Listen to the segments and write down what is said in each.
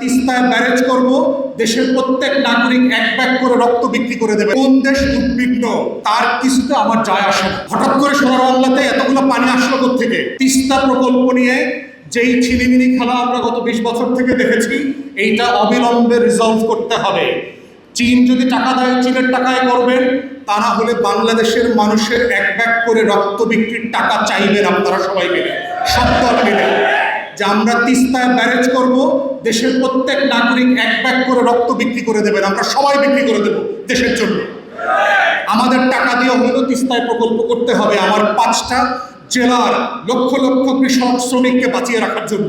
তিস্তায় barrage করব, দেশের প্রত্যেক নাগরিক এক ব্যাগ করে রক্ত বিক্রি করে দেবে। কোন দেশ উদ্বিগ্ন তার কিছুতে আমার যায় আসে না। হঠাৎ করে সোনার বাংলাতে এতগুলো পানি আসলো থেকে তিস্তা প্রকল্প নিয়ে যেই ছিলিমিলি খেলা আমরা গত 20 বছর থেকে দেখেছি, এইটা অবিলম্বে রিজলভ করতে হবে। চীন যদি টাকা দেয় চীনের টাকায় করবেন, তা না হলে বাংলাদেশের মানুষের এক ব্যাগ করে রক্ত বিক্রির টাকা চাইবেন আপনারা সবাই মিলে, সব দল মিলে, যে আমরা তিস্তায় ব্যারেজ করব, দেশের প্রত্যেক নাগরিক এক ব্যাগ করে রক্ত বিক্রি করে দেবেন, আমরা সবাই বিক্রি করে দেব দেশের জন্য। আমাদের টাকা দিয়ে হলেও তিস্তায় প্রকল্প করতে হবে আমার 5টা জেলার লক্ষ লক্ষ কৃষক শ্রমিককে বাঁচিয়ে রাখার জন্য।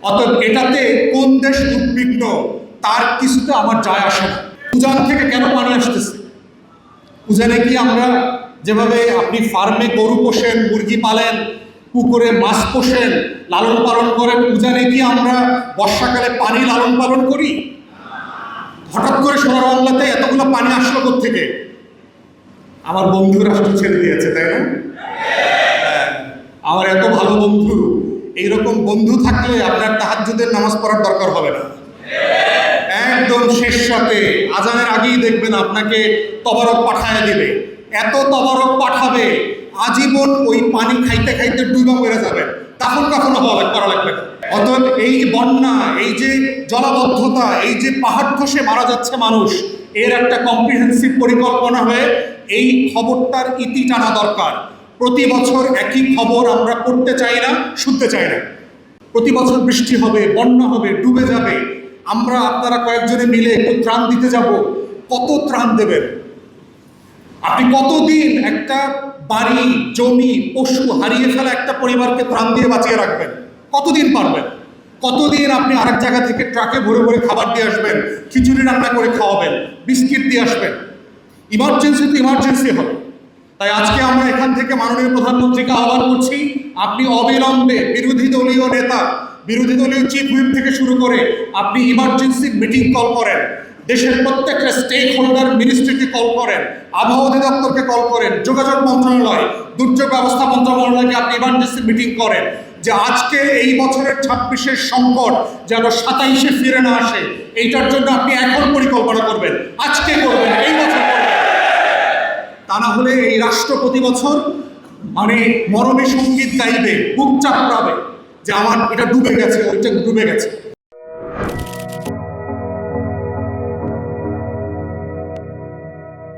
অতএব এটাতে কোন দেশ উদ্বিগ্ন তার কিছুতে আমার যায় আসে না। উজান থেকে কেন পানি আসতেছে? উজানে কি আমরা যেভাবে আপনি ফার্মে গরু পোষেন, মুরগি পালেন, পুকুরে মাছ পোষেন, লালন পালন করেন, উজানে কি আমরা বর্ষাকালে পানি লালন পালন করি? হঠাৎ করে সোনার বাংলাতে এতগুলো পানি আসলো থেকে? আমার বন্ধু রাষ্ট্র ছেড়ে দিয়েছে, তাই না? আমার এত ভালো বন্ধু, এইরকম বন্ধু থাকলে আপনার তাহাজ্জুদের নামাজ পড়ার দরকার হবে না। একদম শেষ রাতে আজানের আগেই দেখবেন আপনাকে তবারক পাঠায় দেবে, এত তবারক পাঠাবে আজীবন ওই পানি খাইতে খাইতে ডুবা মেরে যাবে, তখন কখনো করা লাগবে না। অতএব এই বন্যা, এই যে জলাবদ্ধতা, এই যে পাহাড় ধসে মারা যাচ্ছে মানুষ, এর একটা কম্প্রিহেন্সিভ পরিকল্পনা হয়ে এই খবরটার ইতি টানা দরকার। প্রতি বছর একই খবর আমরা পড়তে চাই না, শুনতে চাই না। প্রতি বছর বৃষ্টি হবে, বন্যা হবে, ডুবে যাবে, আমরা আপনারা কয়েকজনে মিলে একটু ত্রাণ দিতে যাব। কত ত্রাণ দেবেন আপনি? কতদিন একটা বাড়ি, জমি, পশু হারিয়ে ফেলা একটা পরিবারকে ত্রাণ দিয়ে বাঁচিয়ে রাখবেন? কতদিন পারবেন? কতদিন আপনি আরেক জায়গা থেকে ট্রাকে ভরে ভরে খাবার দিয়ে আসবেন, খিচুড়ি রান্না করে খাওয়াবেন, বিস্কিট দিয়ে আসবেন? ইমার্জেন্সি তো ইমার্জেন্সি হবে। তাই আজকে আমরা এখান থেকে মাননীয় প্রধানমন্ত্রীকে আহ্বান করছি, আপনি অবিলম্বে বিরোধী দলীয় নেতা, বিরোধী দলীয় চিফ হুইপ থেকে শুরু করে আপনি ইমার্জেন্সি মিটিং কল করেন, দেশের প্রত্যেকটা স্টেক হোল্ডার মিনিস্ট্রিকে কল করেন, আবহাওয়া অধিদপ্তরকে কল করেন, যোগাযোগ মন্ত্রণালয়, দুর্যোগ ব্যবস্থা মন্ত্রণালয়কে আপনি ইমার্জেন্সি মিটিং করেন, যে আজকে এই বছরের 26-এর সংকট যেন 27-এ ফিরে না আসে, এইটার জন্য আপনি এখন পরিকল্পনা করবেন, আজকে করবেন, এই বছর করবেন। তা না হলে এই রাষ্ট্র প্রতি বছর মানে মরমে সঙ্গীত গাইবে, বুক চাপড়াবে যে আমার এটা ডুবে গেছে, ওইটা ডুবে গেছে।